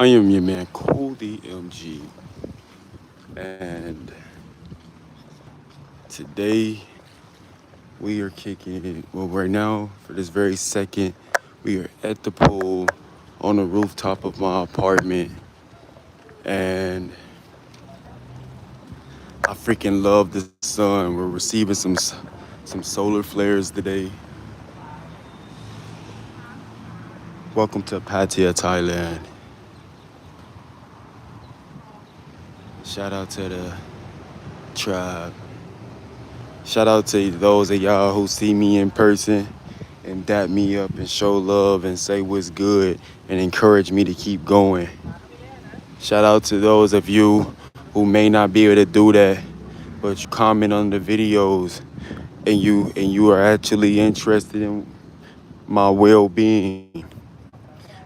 I am your man, Cooldmgent, and today we are kicking it. Well, right now, for this very second, we are at the pool on the rooftop of my apartment, and I freaking love the sun. We're receiving some solar flares today. Welcome to Pattaya, Thailand. Shout out to the tribe. Shout out to those of y'all who see me in person and dap me up and show love and say what's good and encourage me to keep going. Shout out to those of you who may not be able to do that, but you comment on the videos and you are actually interested in my well-being.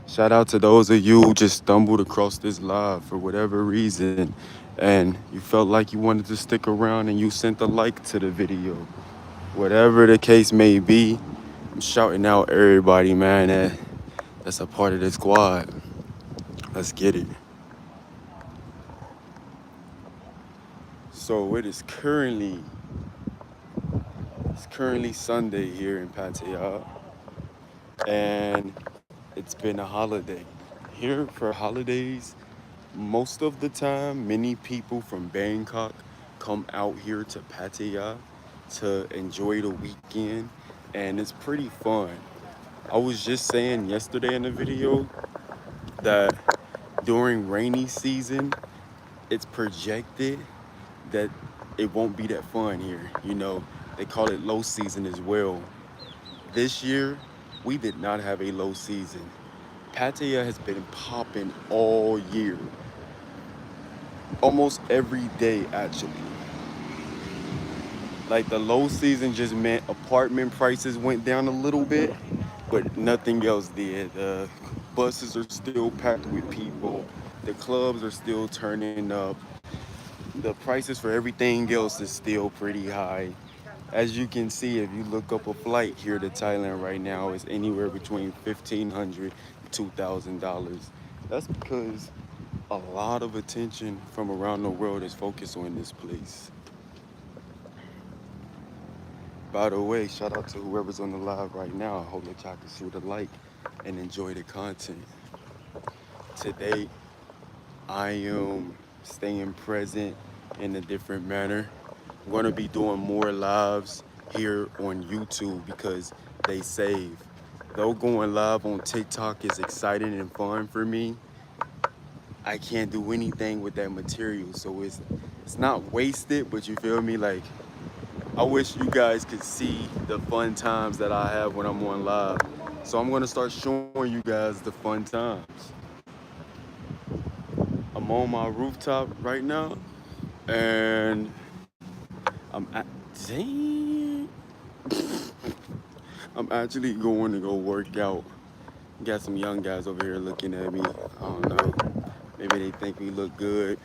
Shout out to those of you who just stumbled across this live for whatever reason and you felt like you wanted to stick around and you sent a like to the video. Whatever the case may be, I'm shouting out everybody, man, that's a part of the squad. Let's get it. So it's currently Sunday here in Pattaya, and it's been a holiday. Here for holidays, most of the time, many people from Bangkok come out here to Pattaya to enjoy the weekend, and it's pretty fun. I was just saying yesterday in the video that during rainy season, it's projected that it won't be that fun here. They call it low season as well. This year, we did not have a low season. Pattaya has been popping all year, almost every day actually. Like the low season just meant apartment prices went down a little bit, but nothing else did. The buses are still packed with people. The clubs are still turning up. The prices for everything else is still pretty high. As you can see, if you look up a flight here to Thailand right now, it's anywhere between $1,500 to $2,000. That's because a lot of attention from around the world is focused on this place. By the way, shout out to whoever's on the live right now. I hope that y'all can shoot a like and enjoy the content. Today, I am staying present in a different manner. I'm going to be doing more lives here on YouTube because they save. Though going live on TikTok is exciting and fun for me, I can't do anything with that material. So it's not wasted, but you feel me? Like, I wish you guys could see the fun times that I have when I'm on live. So I'm gonna start showing you guys the fun times. I'm on my rooftop right now, and I'm at, dang, I'm actually going to go work out. Got some young guys over here looking at me. I don't know. Maybe they think we look good.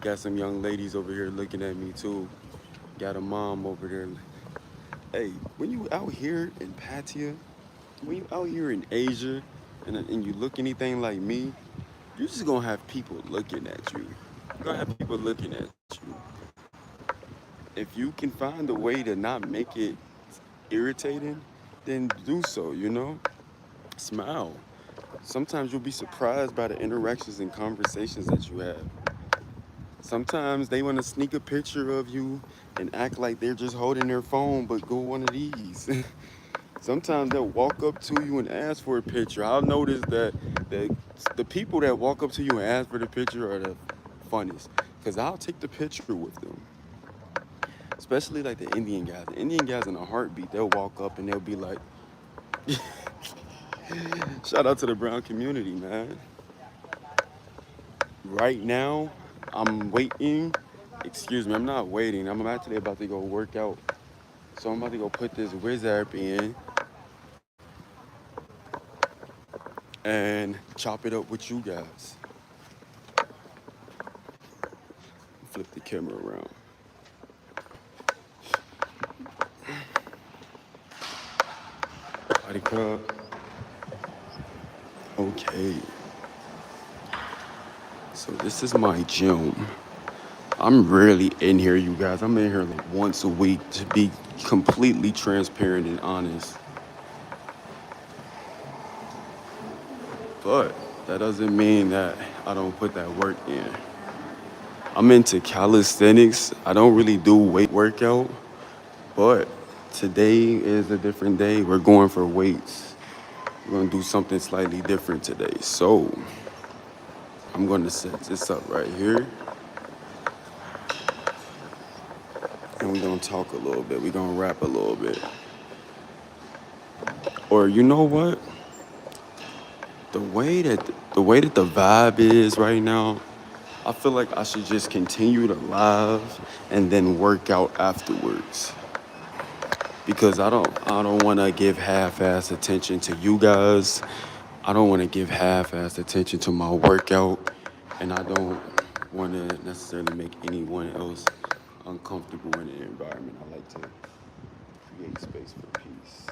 Got some young ladies over here looking at me too. Got a mom over there. Hey, when you out here in Pattaya, when you out here in Asia, and you look anything like me, you're just gonna have people looking at you. You're gonna have people looking at you. If you can find a way to not make it irritating, then do so, Smile. Sometimes you'll be surprised by the interactions and conversations that you have. Sometimes they want to sneak a picture of you and act like they're just holding their phone, but go one of these. Sometimes they'll walk up to you and ask for a picture. I've noticed that the people that walk up to you and ask for the picture are the funniest, because I'll take the picture with them. Especially like the Indian guys. The Indian guys in a heartbeat, they'll walk up and they'll be like, shout out to the brown community, man. Right now, I'm waiting. Excuse me, I'm not waiting. I'm actually about to go work out. So I'm about to go put this Wiz app in and chop it up with you guys. Flip the camera around. Body cup. Okay. So this is my gym. I'm rarely in here, you guys. I'm in here like once a week to be completely transparent and honest. But that doesn't mean that I don't put that work in. I'm into calisthenics. I don't really do weight workout, but today is a different day. We're going for weights. We're gonna do something slightly different today. So I'm gonna set this up right here. And we're gonna talk a little bit. We're gonna rap a little bit. Or you know what? The way that the vibe is right now, I feel like I should just continue to live and then work out afterwards. Because I don't wanna give half-ass attention to you guys. I don't wanna give half-ass attention to my workout. And I don't wanna necessarily make anyone else uncomfortable in the environment. I like to create space for peace.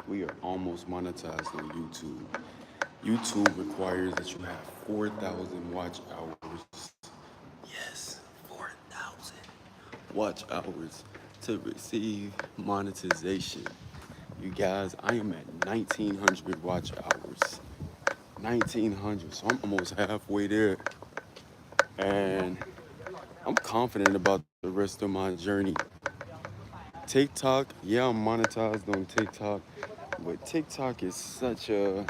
We are almost monetized on YouTube. YouTube requires that you have 4,000 watch hours. Yes, 4,000 watch hours to receive monetization. You guys, I am at 1,900 watch hours. 1,900, so I'm almost halfway there. And I'm confident about the rest of my journey. TikTok, yeah, I'm monetized on TikTok, but TikTok is such a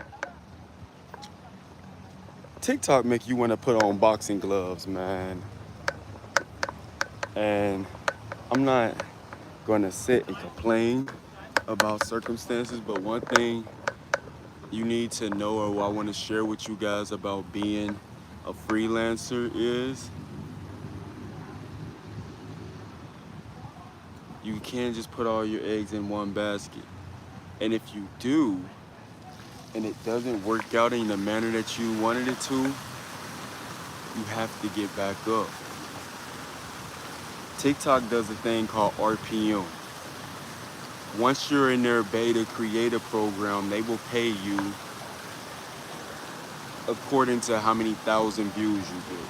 TikTok make you want to put on boxing gloves, man. And I'm not gonna sit and complain about circumstances, but one thing you need to know, or I want to share with you guys about being a freelancer, is you can't just put all your eggs in one basket. And if you do, and it doesn't work out in the manner that you wanted it to, you have to get back up. TikTok does a thing called RPM. Once you're in their beta creator program, they will pay you according to how many thousand views you get.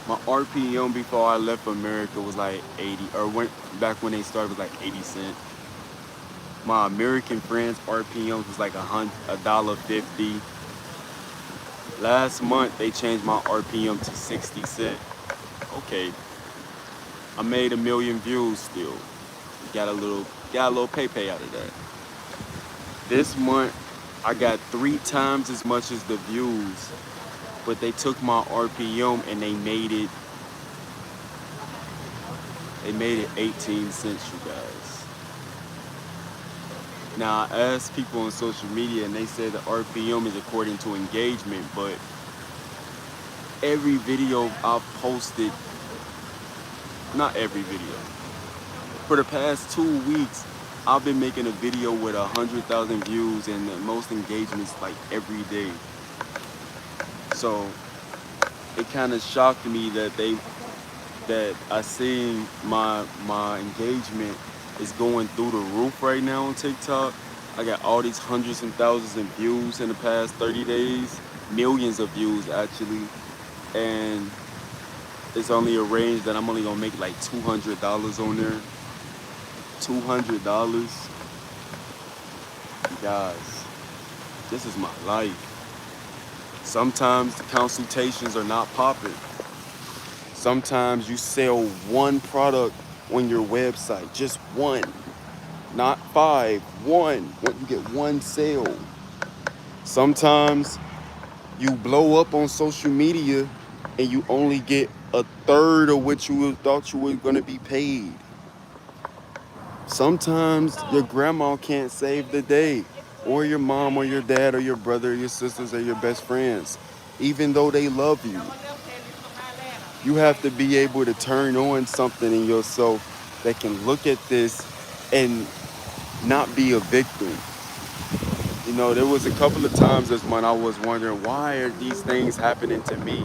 My RPM before I left America was like 80, or back when they started was like 80 cents. My American friends' RPMs was like $1.50. Last month they changed my RPM to 60 cents. Okay, I made 1 million views still. Got a little pay out of that. This month I got 3 times as much as the views, but they took my RPM and they made it 18 cents, you guys. Now I asked people on social media and they said the RPM is according to engagement, but every video I've posted, not every video, for the past 2 weeks, I've been making a video with 100,000 views and the most engagements like every day. So it kind of shocked me that I seen my engagement is going through the roof right now on TikTok. I got all these hundreds and thousands of views in the past 30 days, millions of views actually, and it's only arranged that I'm only gonna make like $200 on there. $200. Guys, this is my life. Sometimes the consultations are not popping. Sometimes you sell one product on your website, just one, not 5, one. You get one sale. Sometimes you blow up on social media and you only get 1/3 of what you thought you were gonna be paid. Sometimes your grandma can't save the day, or your mom or your dad or your brother or your sisters or your best friends, even though they love you. You have to be able to turn on something in yourself that can look at this and not be a victim. You know, there was a couple of times this month I was wondering, why are these things happening to me?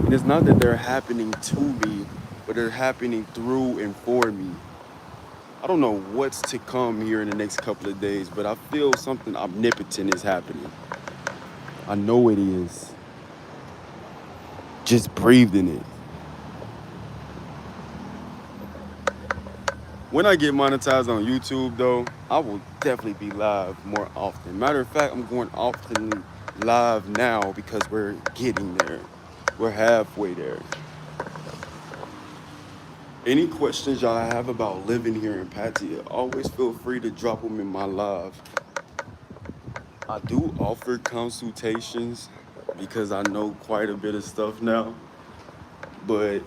And it's not that they're happening to me, but they're happening through and for me. I don't know what's to come here in the next couple of days, but I feel something omnipotent is happening. I know it is. just breathing it. When I get monetized on YouTube though, I will definitely be live more often. Matter of fact, I'm going often live now because we're getting there. We're halfway there. Any questions y'all have about living here in Pattaya, always feel free to drop them in my live. I do offer consultations because I know quite a bit of stuff now, but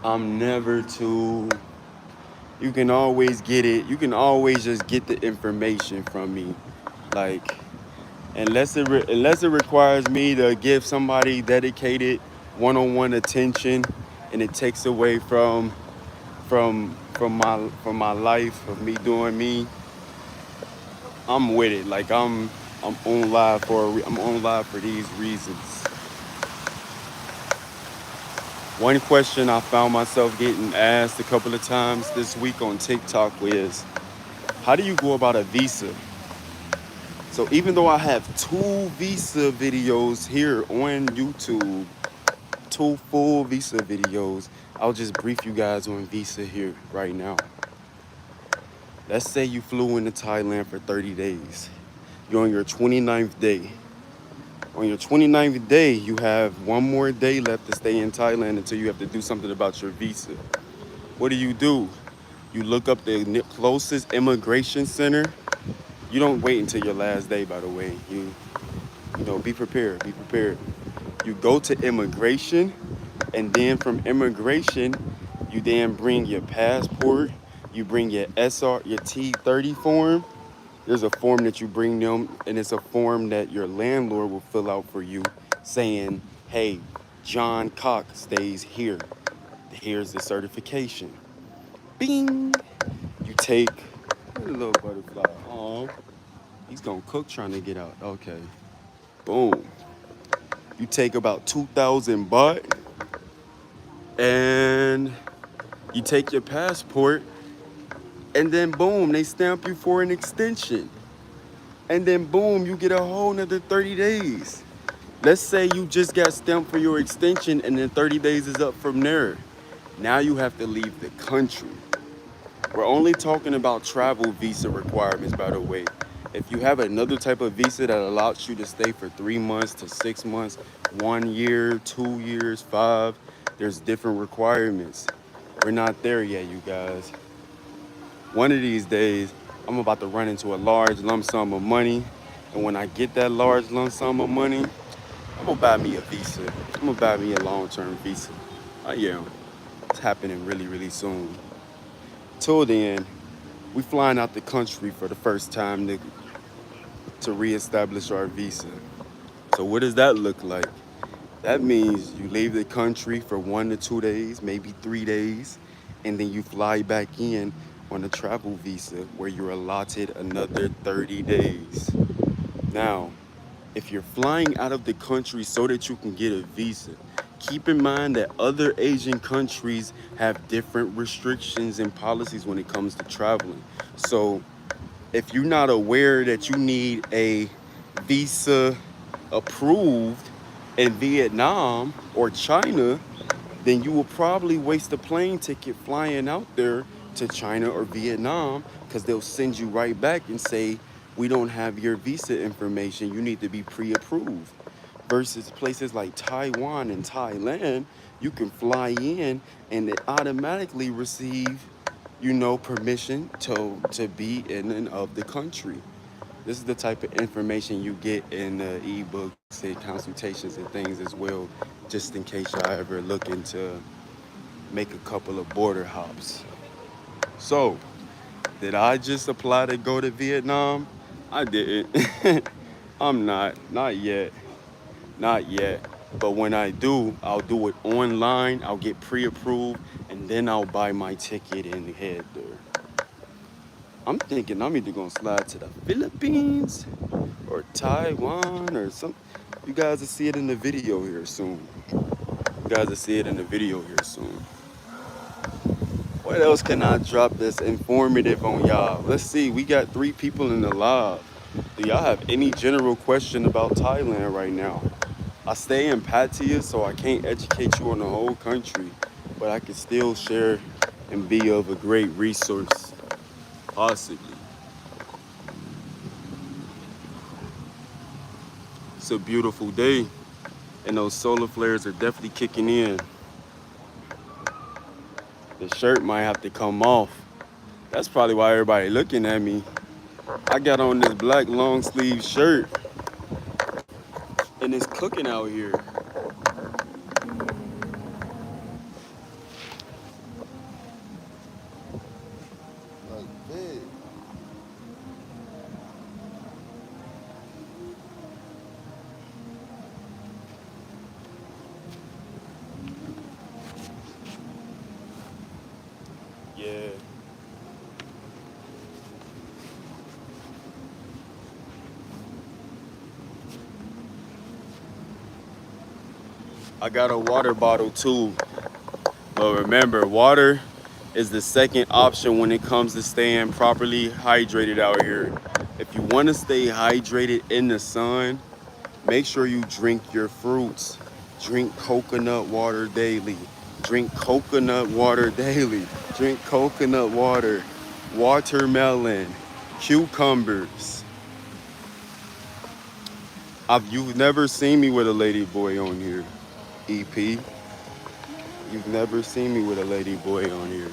I'm never too, you can always get it, you can always just get the information from me. Like, unless it requires me to give somebody dedicated one-on-one attention and it takes away from my life of me doing me, I'm with it. Like I'm on live for these reasons. One question I found myself getting asked a couple of times this week on TikTok is, how do you go about a visa? So even though I have 2 visa videos here on YouTube, 2 full visa videos, I'll just brief you guys on visa here right now. Let's say you flew into Thailand for 30 days. You're on your 29th day. On your 29th day, you have 1 more day left to stay in Thailand until you have to do something about your visa. What do? You look up the closest immigration center. You don't wait until your last day, by the way. You know, be prepared, be prepared. You go to immigration, and then from immigration, you then bring your passport, you bring your your T30 form. There's a form that you bring them, and it's a form that your landlord will fill out for you saying, hey, John Cox stays here. Here's the certification. Bing! You take, look at the little butterfly. Oh, he's gonna cook trying to get out. Okay. Boom. You take about 2,000 baht, and you take your passport, and then boom, they stamp you for an extension. And then boom, you get a whole nother 30 days. Let's say you just got stamped for your extension and then 30 days is up from there. Now you have to leave the country. We're only talking about travel visa requirements, by the way. If you have another type of visa that allows you to stay for 3 months to 6 months, 1 year, 2 years, 5, there's different requirements. We're not there yet, you guys. One of these days, I'm about to run into a large lump sum of money. And when I get that large lump sum of money, I'm gonna buy me a visa. I'm gonna buy me a long-term visa. I am. It's happening really, really soon. Till then, we flying out the country for the first time, nigga, to reestablish our visa. So what does that look like? That means you leave the country for 1 to 2 days, maybe 3 days, and then you fly back in on a travel visa where you're allotted another 30 days. Now, if you're flying out of the country so that you can get a visa, keep in mind that other Asian countries have different restrictions and policies when it comes to traveling. So if you're not aware that you need a visa approved in Vietnam or China, then you will probably waste a plane ticket flying out there to China or Vietnam, because they'll send you right back and say, we don't have your visa information, you need to be pre-approved. Versus places like Taiwan and Thailand, you can fly in and it automatically receive, you know, permission to be in and of the country. This is the type of information you get in the ebooks and consultations and things as well, just in case y'all ever looking to make a couple of border hops. So, did I just apply to go to Vietnam? I didn't. not yet. Not yet. But when I do, I'll do it online. I'll get pre-approved, and then I'll buy my ticket and head there. I'm thinking I'm either gonna slide to the Philippines or Taiwan or something. You guys will see it in the video here soon. What else can I drop that's informative on y'all? Let's see, we got 3 people in the live. Do y'all have any general question about Thailand right now? I stay in Pattaya, so I can't educate you on the whole country, but I can still share and be of a great resource, possibly. It's a beautiful day, and those solar flares are definitely kicking in. The shirt might have to come off. That's probably why everybody looking at me. I got on this black long sleeve shirt, and it's cooking out here. Like, big. Yeah. I got a water bottle too. But remember, water is the second option when it comes to staying properly hydrated out here. If you want to stay hydrated in the sun, make sure you drink your fruits. Drink coconut water daily. Drink coconut water daily. Drink coconut water, watermelon, cucumbers. You've never seen me with a lady boy on here, EP. You've never seen me with a lady boy on here.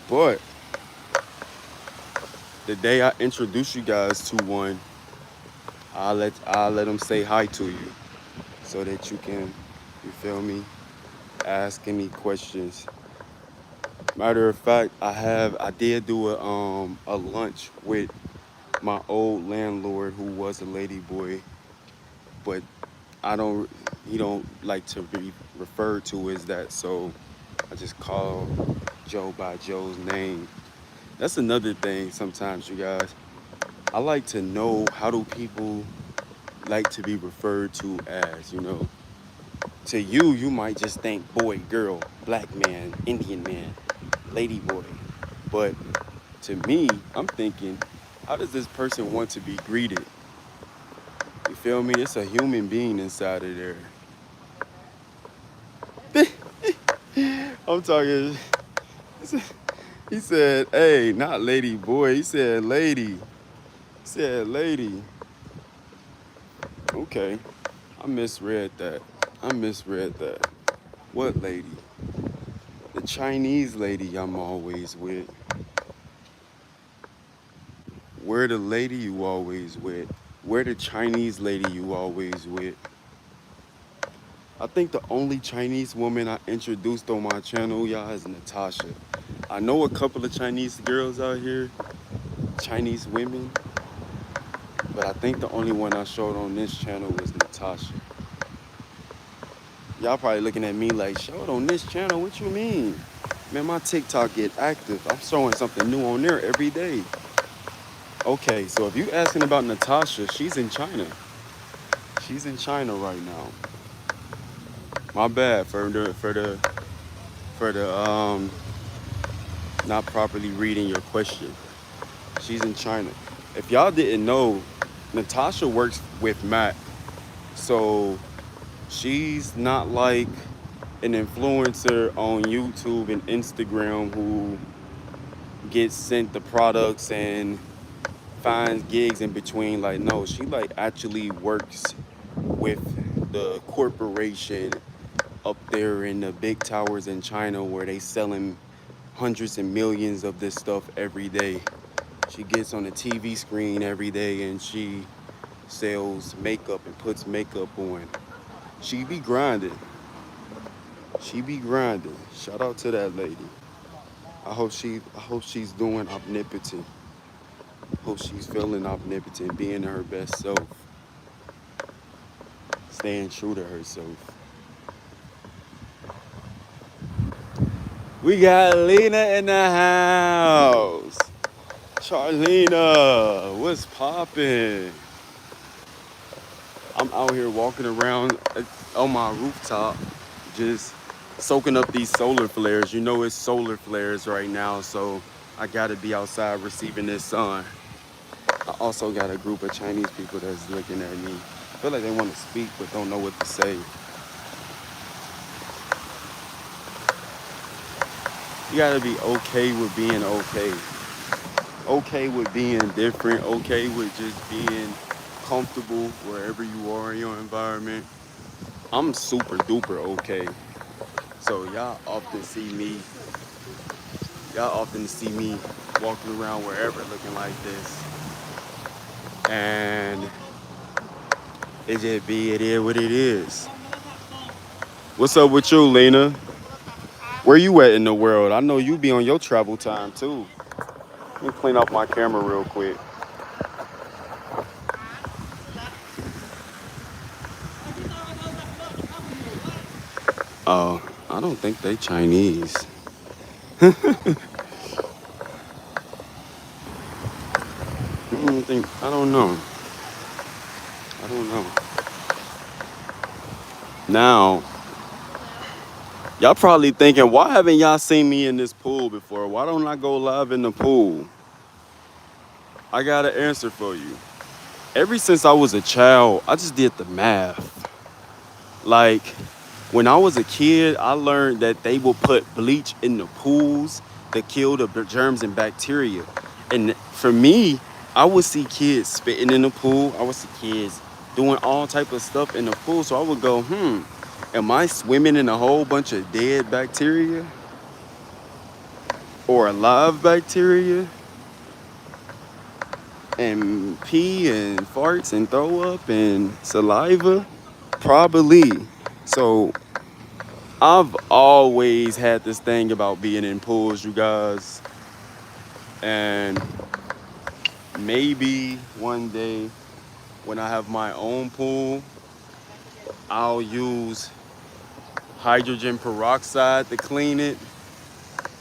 But the day I introduce you guys to one, I'll let them say hi to you so that you can, you feel me, ask any questions. Matter of fact, I did do a lunch with my old landlord who was a lady boy, but he don't like to be referred to as that, so I just call Joe by Joe's name. That's another thing sometimes, you guys. I like to know, how do people like to be referred to as, you know? To you, you might just think boy, girl, black man, Indian man, lady boy. But to me, I'm thinking, how does this person want to be greeted? You feel me? It's a human being inside of there. I'm talking, he said, hey, not lady boy, he said lady. He said lady. Okay, I misread that. What lady? The Chinese lady I'm always with. Where the lady you always with? Where the Chinese lady you always with? I think the only Chinese woman I introduced on my channel, y'all, is Natasha. I know a couple of Chinese girls out here, Chinese women, but I think the only one I showed on this channel was Natasha. Y'all probably looking at me like, showed on this channel? What you mean? Man, my TikTok get active. I'm showing something new on there every day. Okay, so if you asking about Natasha, she's in China. She's in China right now. My bad for the not properly reading your question. She's in China. If y'all didn't know, Natasha works with Matt. So she's not like an influencer on YouTube and Instagram who gets sent the products and finds gigs in between. Like, no, she like actually works with the corporation up there in the big towers in China where they selling hundreds and millions of this stuff every day. She gets on the TV screen every day and she sells makeup and puts makeup on. She be grinding. She be grinding. Shout out to that lady. I hope she's doing omnipotent. Hope she's feeling omnipotent, being her best self. Staying true to herself. We got Lena in the house. Charlena, what's poppin'? I'm out here walking around on my rooftop, just soaking up these solar flares. You know it's solar flares right now, so I gotta be outside receiving this sun. I also got a group of Chinese people that's looking at me. feel like they want to speak but don't know what to say. You gotta be okay with being okay. Okay with being different. Okay with just being comfortable wherever you are in your environment. I'm super duper okay. So y'all often see me walking around wherever looking like this. And it is what it is. What's up with you, Lena? Where you at in the world? I know you be on your travel time too. Let me clean up my camera real quick. Oh, I don't think they Chinese. I don't know. I don't know. Now, y'all probably thinking, why haven't y'all seen me in this pool before? Why don't I go live in the pool? I got an answer for you. Ever since I was a child, I just did the math. Like, when I was a kid, I learned that they will put bleach in the pools to kill the germs and bacteria. And for me, I would see kids spitting in the pool. I would see kids doing all type of stuff in the pool. So I would go, am I swimming in a whole bunch of dead bacteria? Or alive bacteria? And pee and farts and throw up and saliva? Probably. So I've always had this thing about being in pools, you guys. And maybe one day when I have my own pool, I'll use hydrogen peroxide to clean it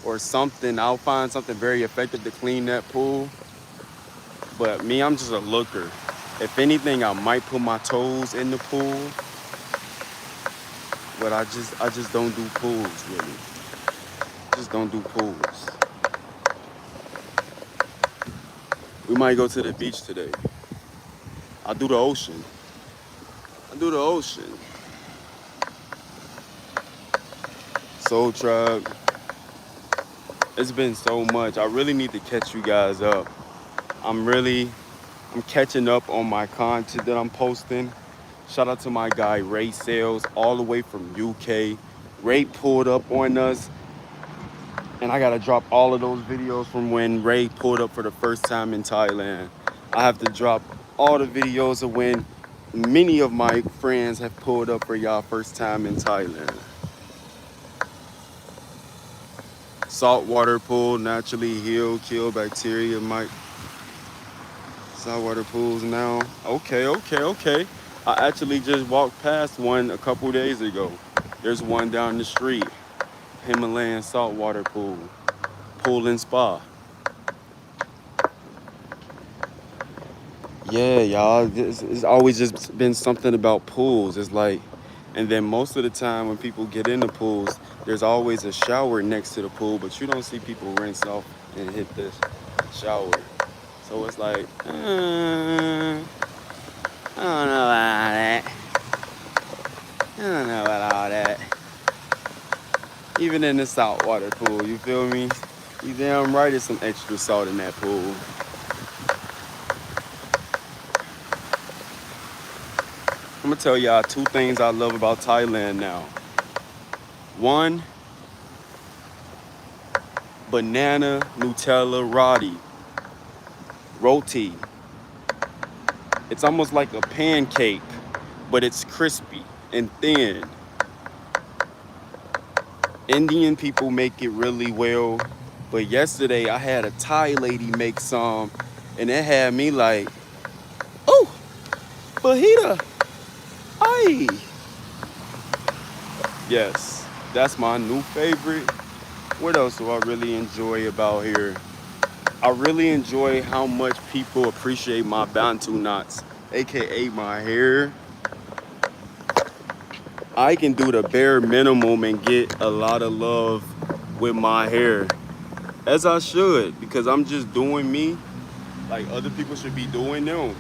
or something. I'll find something very effective to clean that pool. But me, I'm just a looker. If anything, I might put my toes in the pool. But I just don't do pools, really. Just don't do pools. We might go to the beach today. I'll do the ocean. Soul Tribe. It's been so much. I really need to catch you guys up. I'm catching up on my content that I'm posting. Shout out to my guy Ray Sales, all the way from UK. Ray pulled up on us, and I gotta drop all of those videos from when Ray pulled up for the first time in Thailand. I have to drop all the videos of when many of my friends have pulled up for y'all first time in Thailand. Saltwater pool, naturally heal, kill bacteria, might. Saltwater pools now. Okay. I actually just walked past one a couple days ago. There's one down the street. Himalayan saltwater pool. Pool and spa. Yeah, y'all. It's always just been something about pools. It's like, and then most of the time when people get in the pools, there's always a shower next to the pool, but you don't see people rinse off and hit the shower. So it's like, I don't know about that. I don't know about all that. Even in the saltwater pool, you feel me? You damn right there's some extra salt in that pool. I'm gonna tell y'all two things I love about Thailand now. One, banana Nutella roti. It's almost like a pancake, but it's crispy and thin. Indian people make it really well, but yesterday I had a Thai lady make some, and it had me like, oh, fajita, aye. Yes, that's my new favorite. What else do I really enjoy about here? I really enjoy how much people appreciate my bantu knots, aka my hair. I can do the bare minimum and get a lot of love with my hair, as I should, because I'm just doing me like other people should be doing them.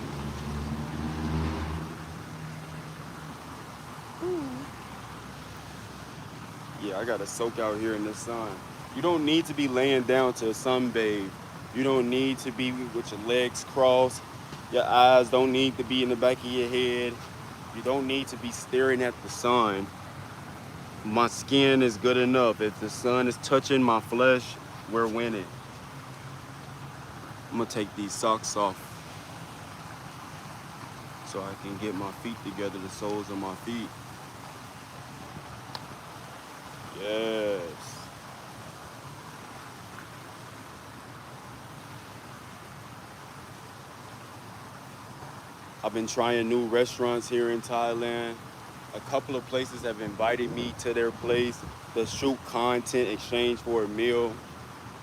Yeah, I gotta soak out here in the sun. You don't need to be laying down to sunbathe. You don't need to be with your legs crossed. Your eyes don't need to be in the back of your head. You don't need to be staring at the sun. My skin is good enough. If the sun is touching my flesh, we're winning. I'm gonna take these socks off so I can get my feet together, the soles of my feet. Yes. I've been trying new restaurants here in Thailand. A couple of places have invited me to their place to shoot content, exchange for a meal.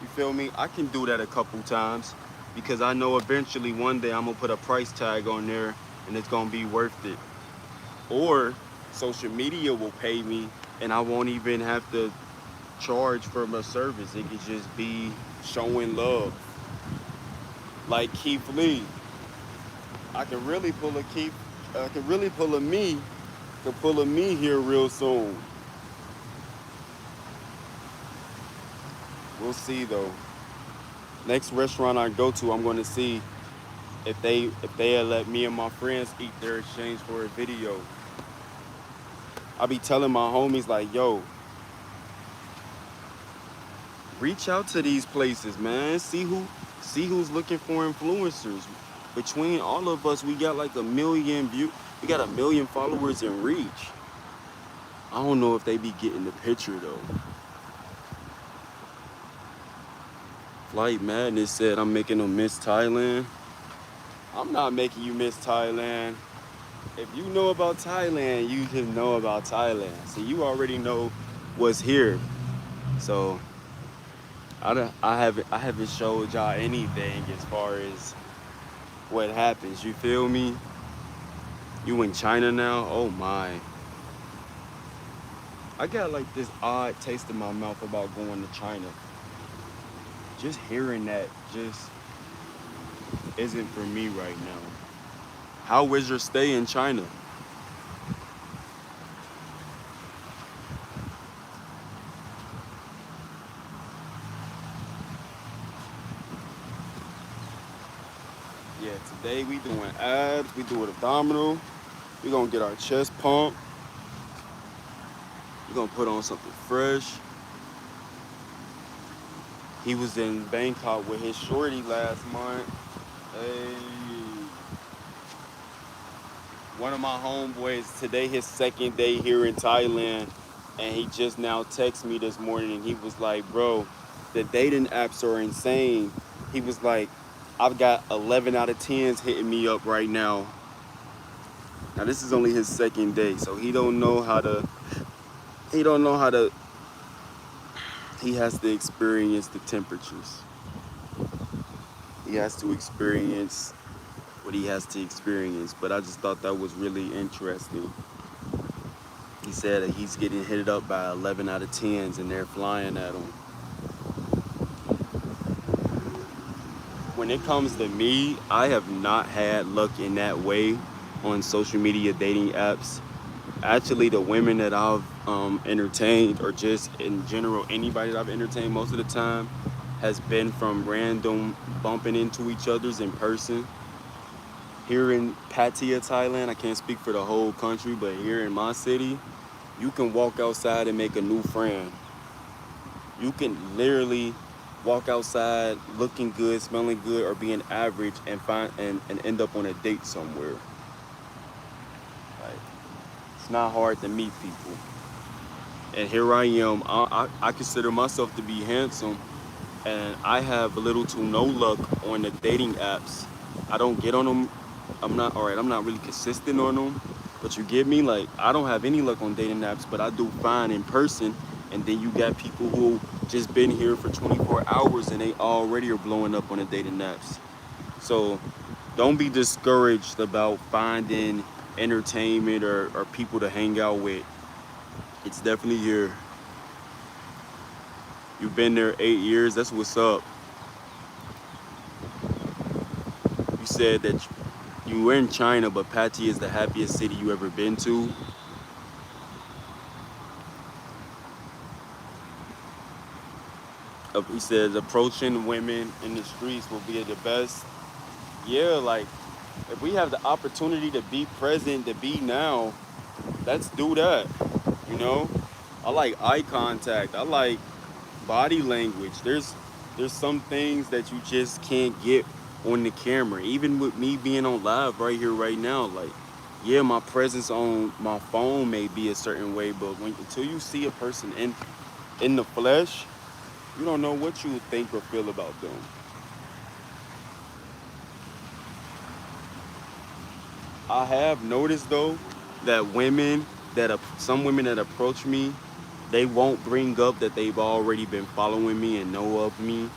You feel me? I can do that a couple times because I know eventually one day I'm gonna put a price tag on there and it's gonna be worth it. Or social media will pay me and I won't even have to charge for my service. It could just be showing love. Like Keith Lee. I can really pull a Keith, I can really pull a me, could pull a me here real soon. We'll see though. Next restaurant I go to, I'm gonna see if they let me and my friends eat their exchange for a video. I be telling my homies like, yo, reach out to these places, man. See who's looking for influencers. Between all of us, we got like we got 1 million followers in reach. I don't know if they be getting the picture though. Flight Madness said I'm making them miss Thailand. I'm not making you miss Thailand. If you know about Thailand, you just know about Thailand. So you already know what's here. So I haven't showed y'all anything as far as what happens. You feel me? You in China now? Oh my. I got like this odd taste in my mouth about going to China. Just hearing that just isn't for me right now. How was your stay in China? Yeah, today we doing abs, we doing abdominal. We gonna get our chest pumped. We gonna put on something fresh. He was in Bangkok with his shorty last month. Hey. One of my homeboys, today his second day here in Thailand, and he just now texted me this morning and he was like, bro, the dating apps are insane. He was like, I've got 11 out of 10s hitting me up right now. Now this is only his second day, so he don't know how to, he has to experience the temperatures. He has to experience what he has to experience, but I just thought that was really interesting. He said that he's getting hit up by 11 out of 10s and they're flying at him. When it comes to me, I have not had luck in that way on social media dating apps. Actually, the women that I've entertained, or just in general, anybody that I've entertained most of the time, has been from random bumping into each other's in person. Here in Pattaya, Thailand, I can't speak for the whole country, but here in my city, you can walk outside and make a new friend. You can literally walk outside looking good, smelling good, or being average and end up on a date somewhere. Like, it's not hard to meet people. And here I am. I consider myself to be handsome, and I have little to no luck on the dating apps. I don't get on them. I'm not really consistent on them. But you get me? Like, I don't have any luck on dating apps, but I do fine in person. And then you got people who just been here for 24 hours and they already are blowing up on the dating apps. So don't be discouraged about finding entertainment or people to hang out with. It's definitely here. You've been there 8 years. That's what's up. You said that you were in China, but Pattaya is the happiest city you ever been to. He says approaching women in the streets will be the best. Yeah, like if we have the opportunity to be present, to be now, let's do that. You know, I like eye contact. I like body language. There's some things that you just can't get on the camera. Even with me being on live right here, right now, like, yeah, my presence on my phone may be a certain way, but until you see a person in the flesh, you don't know what you would think or feel about them. I have noticed though that some women that approach me, they won't bring up that they've already been following me and know of me.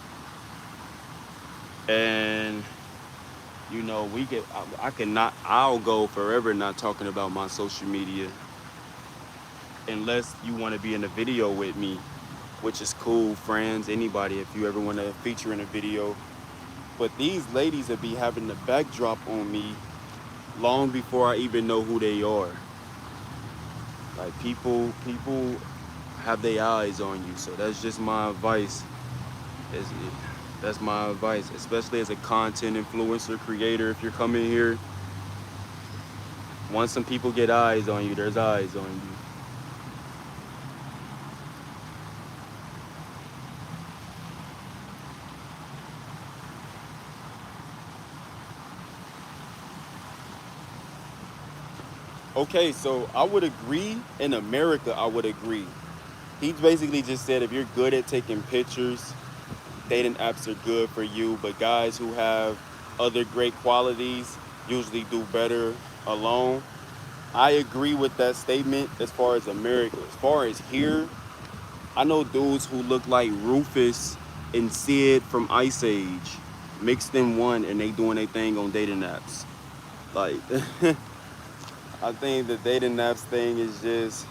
And you know, I cannot, I'll go forever not talking about my social media unless you want to be in a video with me, which is cool, friends, anybody, if you ever want to feature in a video. But these ladies that be having the backdrop on me long before I even know who they are. Like people have their eyes on you. So that's just my advice. That's my advice, especially as a content influencer creator. If you're coming here, once some people get eyes on you, there's eyes on you. Okay, so I would agree. In America, I would agree. He basically just said if you're good at taking pictures, dating apps are good for you. But guys who have other great qualities usually do better alone. I agree with that statement as far as America. As far as here, I know dudes who look like Rufus and Sid from Ice Age mixed in one, and they doing their thing on dating apps. Like, I think the dating apps thing is just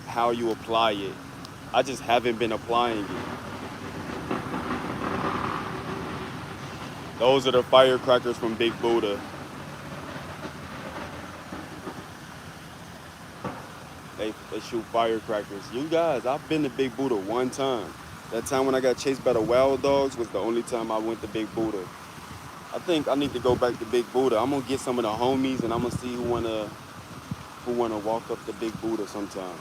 how you apply it. I just haven't been applying it. Those are the firecrackers from Big Buddha. They shoot firecrackers. You guys, I've been to Big Buddha one time. That time when I got chased by the wild dogs was the only time I went to Big Buddha. I think I need to go back to Big Buddha. I'm gonna get some of the homies and I'm gonna see who wanna walk up to Big Buddha sometime.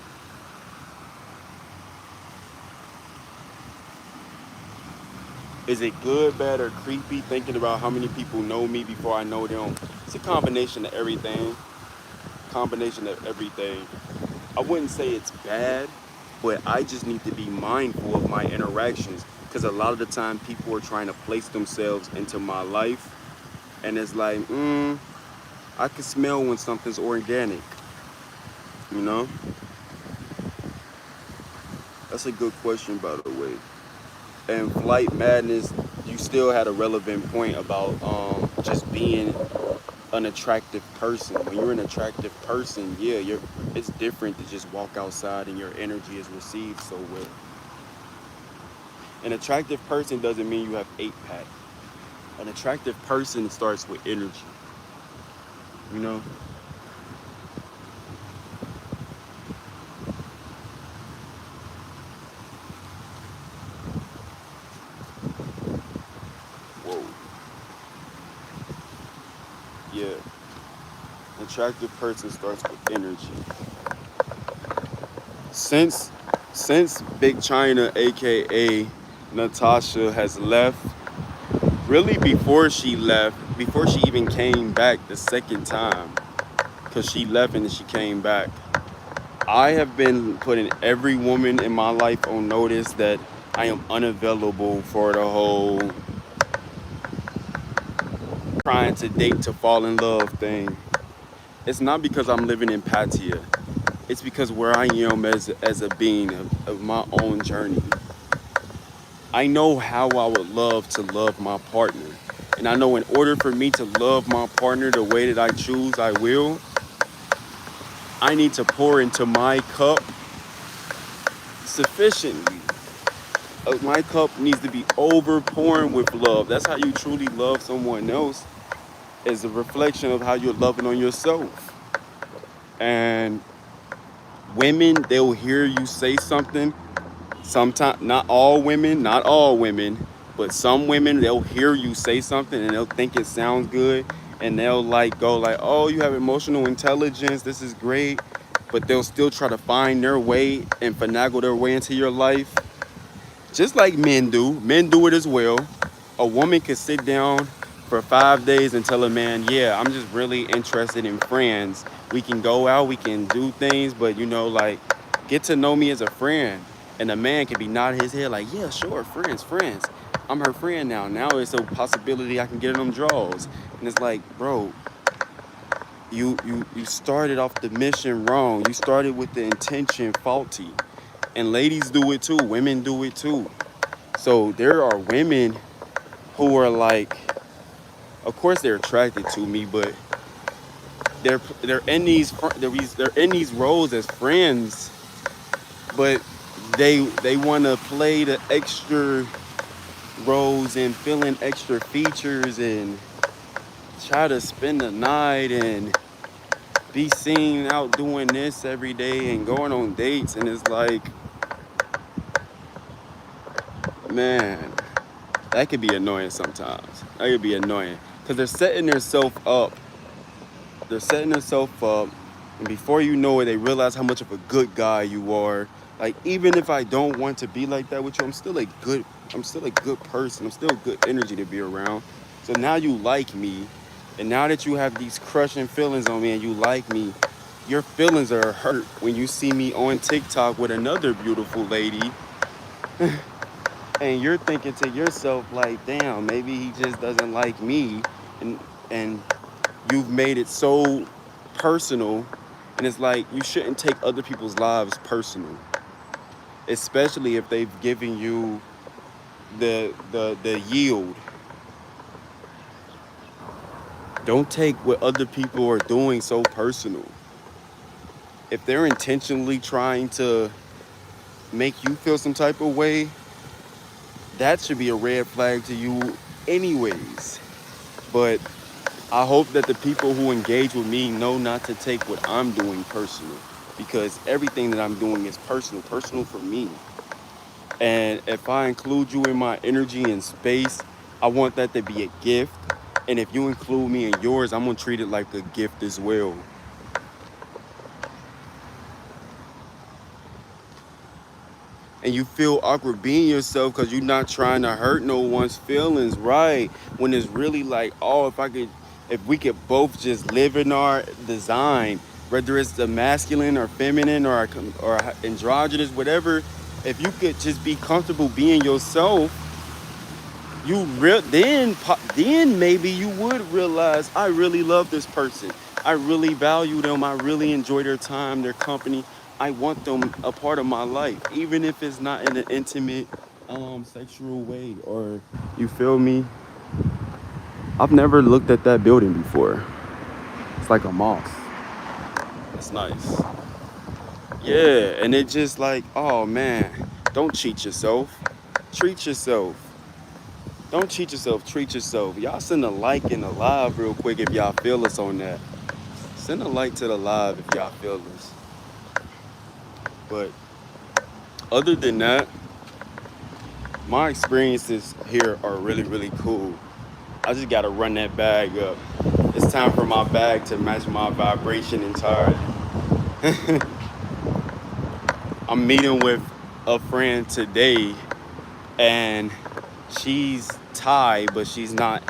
Is it good, bad, or creepy thinking about how many people know me before I know them? It's a combination of everything. Combination of everything. I wouldn't say it's bad, but I just need to be mindful of my interactions because a lot of the time people are trying to place themselves into my life, and it's like, I can smell when something's organic, you know? That's a good question, by the way. And Flight Madness, you still had a relevant point about just being an attractive person. When you're an attractive person, yeah, it's different to just walk outside and your energy is received so well. An attractive person doesn't mean you have 8-pack. An attractive person starts with energy, you know? Whoa. Yeah. An attractive person starts with energy. Since Big China, aka Natasha, has left, really before she even came back the second time, because she left and then she came back, I have been putting every woman in my life on notice that I am unavailable for the whole trying to date to fall in love thing. It's not because I'm living in Pattaya. It's because where I am as a being of my own journey. I know how I would love to love my partner. And I know in order for me to love my partner the way that I choose I will, I need to pour into my cup sufficiently. My cup needs to be overpouring with love. That's how you truly love someone else, is a reflection of how you're loving on yourself. And women, they'll hear you say something Sometimes, not all women, but some women, they'll hear you say something and they'll think it sounds good, and they'll like go like, oh, you have emotional intelligence, this is great, but they'll still try to find their way and finagle their way into your life. Just like men do it as well. A woman could sit down for 5 days and tell a man, yeah, I'm just really interested in friends. We can go out, we can do things, but you know, like, get to know me as a friend. And a man can be nodding his head like, yeah, sure, friends. I'm her friend now. Now it's a possibility I can get in them draws. And it's like, bro, you started off the mission wrong. You started with the intention faulty. And ladies do it too. Women do it too. So there are women who are like, of course they're attracted to me, but they're in these roles as friends, but they want to play the extra roles and fill in extra features and try to spend the night and be seen out doing this every day and going on dates. And it's like, man, that could be annoying sometimes. That could be annoying because they're setting themselves up. And before you know it, they realize how much of a good guy you are. Like, even if I don't want to be like that with you, I'm still a good person. I'm still good energy to be around. So now you like me, and now that you have these crushing feelings on me and you like me, your feelings are hurt when you see me on TikTok with another beautiful lady. And you're thinking to yourself like, damn, maybe he just doesn't like me, and you've made it so personal. And it's like, you shouldn't take other people's lives personal, especially if they've given you the yield. Don't take what other people are doing so personal. If they're intentionally trying to make you feel some type of way, that should be a red flag to you anyways. But I hope that the people who engage with me know not to take what I'm doing personal, because everything that I'm doing is personal for me. And if I include you in my energy and space, I want that to be a gift. And if you include me in yours, I'm gonna treat it like a gift as well. And you feel awkward being yourself because you're not trying to hurt no one's feelings, right? When it's really like, oh, if we could both just live in our design, whether it's the masculine or feminine or androgynous, whatever, if you could just be comfortable being yourself, then maybe you would realize, I really love this person. I really value them. I really enjoy their time, their company. I want them a part of my life, even if it's not in an intimate, sexual way. Or, you feel me? I've never looked at that building before. It's like a mosque. That's nice. Yeah, and it just like, oh man, don't cheat yourself. Treat yourself. Don't cheat yourself, treat yourself. Y'all send a like in the live real quick if y'all feel us on that. Send a like to the live if y'all feel us. But other than that, my experiences here are really, really cool. I just gotta run that bag up. It's time for my bag to match my vibration entirely. I'm meeting with a friend today, and she's Thai, but she's not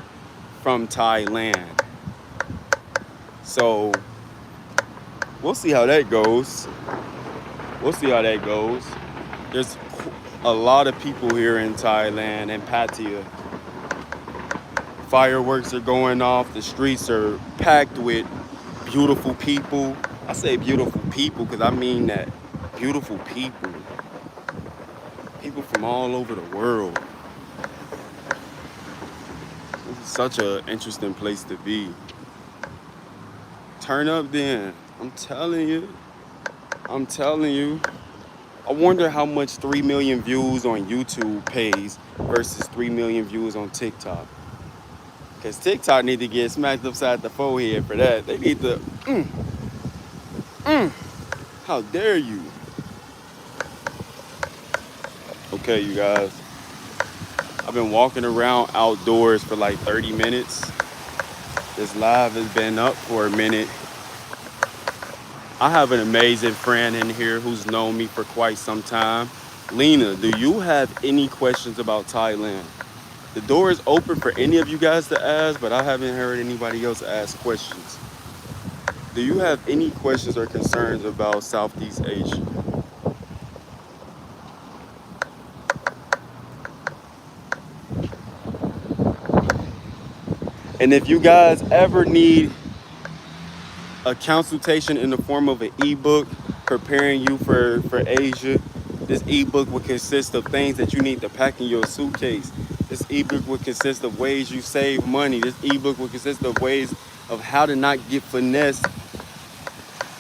from Thailand. So we'll see how that goes. There's a lot of people here in Thailand and Pattaya. Fireworks are going off. The streets are packed with beautiful people. I say beautiful people because I mean that. Beautiful people. People from all over the world. This is such an interesting place to be. Turn up then. I'm telling you. I wonder how much 3 million views on YouTube pays versus 3 million views on TikTok. Because TikTok need to get smacked upside the forehead for that. They need to, how dare you? Okay, you guys. I've been walking around outdoors for like 30 minutes. This live has been up for a minute. I have an amazing friend in here who's known me for quite some time. Lena, do you have any questions about Thailand? The door is open for any of you guys to ask, but I haven't heard anybody else ask questions. Do you have any questions or concerns about Southeast Asia? And if you guys ever need a consultation in the form of an ebook preparing you for Asia, this ebook would consist of things that you need to pack in your suitcase. This ebook would consist of ways you save money. This ebook would consist of ways of how to not get finessed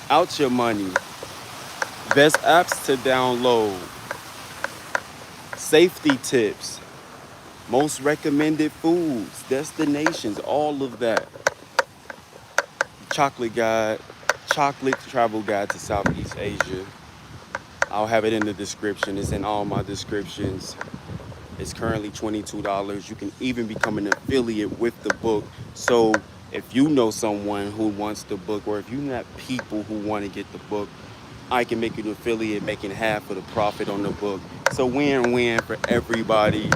out your money. Best apps to download. Safety tips. Most recommended foods, destinations, all of that. Chocolate guide, chocolate travel guide to Southeast Asia. I'll have it in the description. It's in all my descriptions. It's currently $22. You can even become an affiliate with the book. So if you know someone who wants the book, or if you have people who want to get the book, I can make you an affiliate, making half of the profit on the book. So win-win for everybody.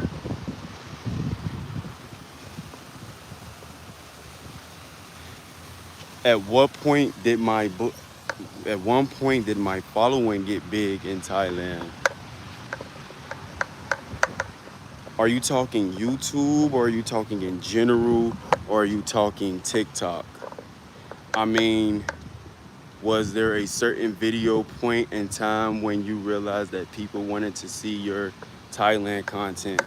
At what point did my book, at one point did my following get big in Thailand? Are you talking YouTube, or are you talking in general, or are you talking TikTok? I mean, was there a certain video point in time when you realized that people wanted to see your Thailand content?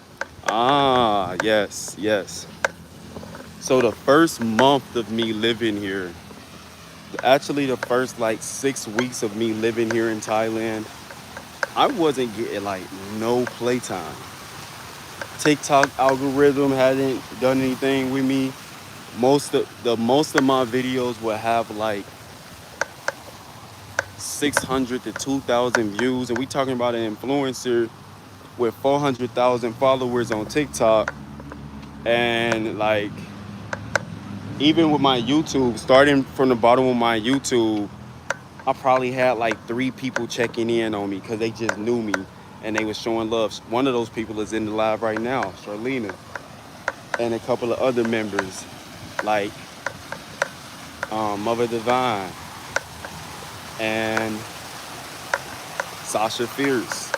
Ah, yes, yes. So the first month of me living here, actually the first like 6 weeks of me living here in Thailand, I wasn't getting like no playtime. TikTok algorithm hadn't done anything with me. Most of my videos would have like 600 to 2,000 views, and we talking about an influencer with 400,000 followers on TikTok. And like, even with my YouTube, starting from the bottom of my YouTube, I probably had like 3 people checking in on me because they just knew me and they was showing love. One of those people is in the live right now, Charlena, and a couple of other members like Mother Divine and Sasha Fierce.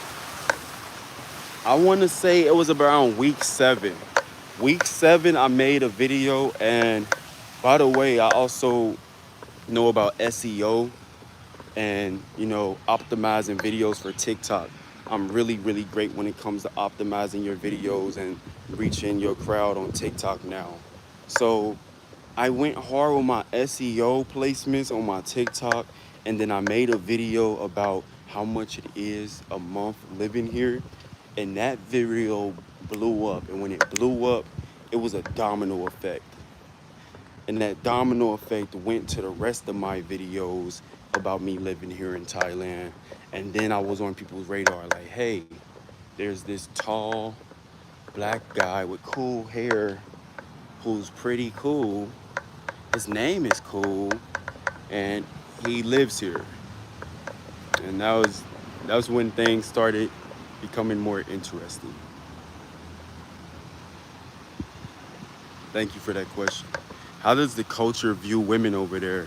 I want to say it was around week 7. Week 7, I made a video, and by the way, I also know about SEO and, you know, optimizing videos for TikTok. I'm really, really great when it comes to optimizing your videos and reaching your crowd on TikTok now. So I went hard with my SEO placements on my TikTok, and then I made a video about how much it is a month living here, and that video blew up. And when it blew up, it was a domino effect. And that domino effect went to the rest of my videos about me living here in Thailand. And then I was on people's radar like, hey, there's this tall black guy with cool hair who's pretty cool. His name is cool, and he lives here. And that was when things started becoming more interesting. Thank you for that question. How does the culture view women over there?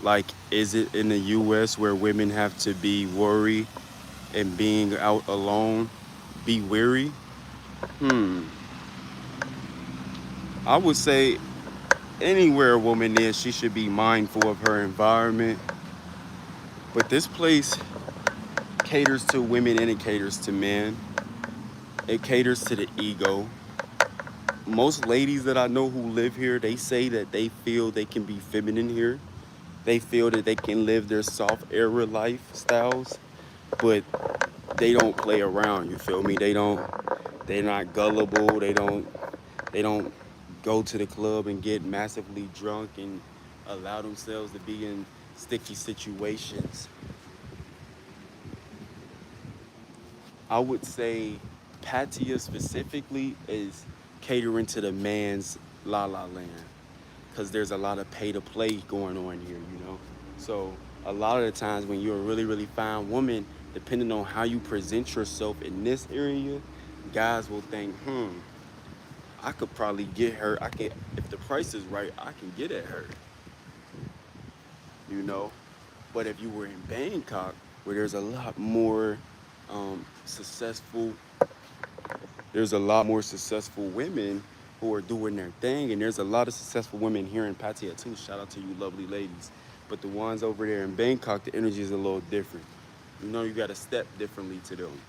Like, is it in the US where women have to be worried and being out alone, be weary? I would say anywhere a woman is, she should be mindful of her environment. But this place caters to women and it caters to men. It caters to the ego. Most ladies that I know who live here, they say that they feel they can be feminine here. They feel that they can live their soft era lifestyles, but they don't play around, you feel me? They're not gullible. They don't go to the club and get massively drunk and allow themselves to be in sticky situations. I would say Pattaya specifically is catering to the man's la la land, because there's a lot of pay to play going on here, you know. So a lot of the times when you're a really really fine woman, depending on how you present yourself in this area, guys will think, I could probably get her. I can, if the price is right, I can get at her, you know. But if you were in Bangkok, where successful, there's a lot more successful women who are doing their thing, and there's a lot of successful women here in Pattaya too. Shout out to you, lovely ladies. But the ones over there in Bangkok, the energy is a little different. You know, you got to step differently to them.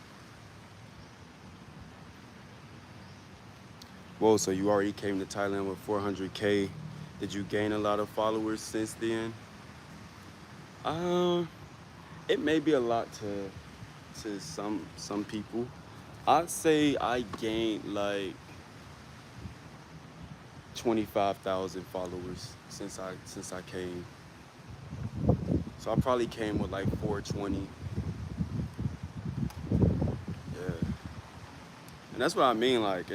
Whoa, so you already came to Thailand with 400K. Did you gain a lot of followers since then? Um, it may be a lot to some people. I'd say I gained like 25,000 followers since I came. So I probably came with like 420. Yeah. And that's what I mean, like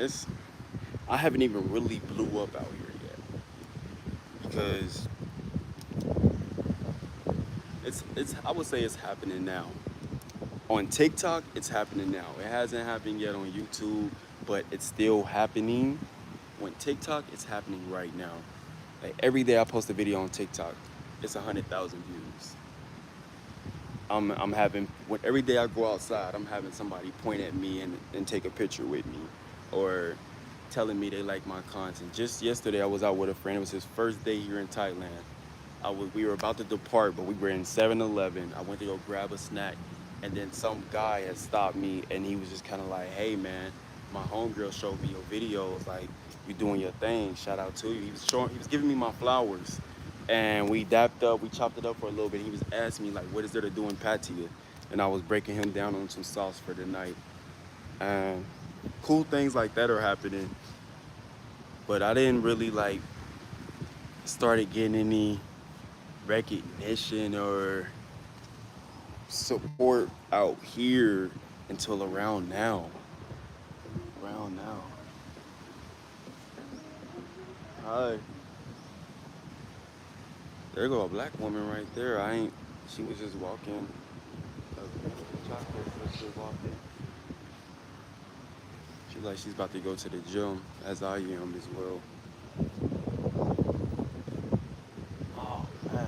I haven't even really blew up out here yet. Because it's I would say it's happening now. On TikTok, it's happening now. It hasn't happened yet on YouTube, but it's still happening. On TikTok, it's happening right now. Like every day I post a video on TikTok, it's 100,000 views. I'm having, every day I go outside, I'm having somebody point at me and take a picture with me, or telling me they like my content. Just yesterday, I was out with a friend. It was his first day here in Thailand. We were about to depart, but we were in 7-Eleven. I went to go grab a snack, and then some guy had stopped me, and he was just kind of like, "Hey man, my homegirl showed me your videos. Like, you doing your thing. Shout out to you." He was giving me my flowers, and we dapped up. We chopped it up for a little bit. He was asking me like, "What is there to do in Pattaya?" And I was breaking him down on some sauce for the night. And cool things like that are happening, but I didn't really like started getting any recognition or support out here until around now. Around now. Hi. There go a black woman right there. She was just walking. She was walking. She's like she's about to go to the gym, as I am as well. Oh man.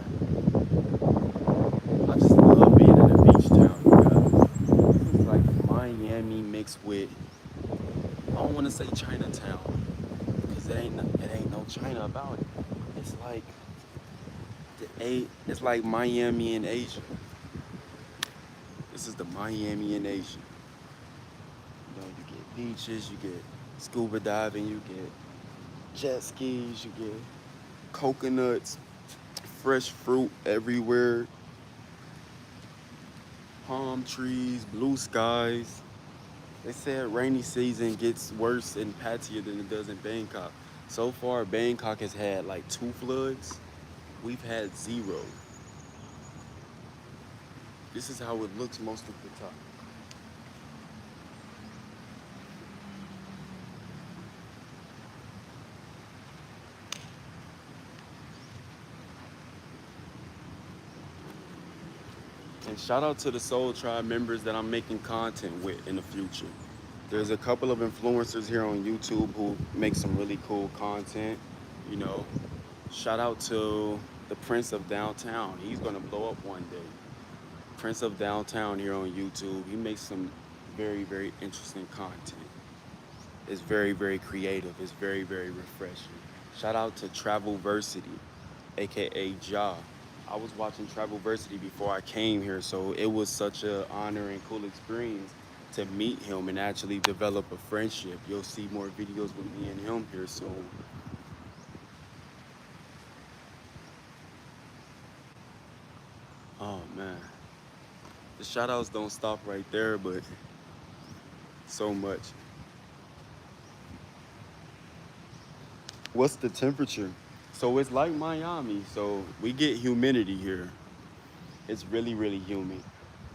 I just love being in a beach town, you guys. This is like Miami mixed with, I don't want to say Chinatown, because it ain't no China about it. It's like it's like Miami in Asia. This is the Miami in Asia. You know, you get beaches, you get scuba diving, you get jet skis, you get coconuts, fresh fruit everywhere, palm trees, blue skies. They said rainy season gets worse in Pattaya than it does in Bangkok. So far, Bangkok has had like 2 floods. We've had 0. This is how it looks most of the time. And shout out to the Soul Tribe members that I'm making content with in the future. There's a couple of influencers here on YouTube who make some really cool content, you know. Shout out to the Prince of Downtown. He's gonna blow up one day. Prince of Downtown here on YouTube. He makes some very, very interesting content. It's very, very creative. It's very, very refreshing. Shout out to Travelversity, aka Ja. I was watching Travelversity before I came here, so it was such an honor and cool experience to meet him and actually develop a friendship. You'll see more videos with me and him here soon. Oh man, the shout outs don't stop right there, but so much. What's the temperature? So it's like Miami, so we get humidity here. It's really, really humid.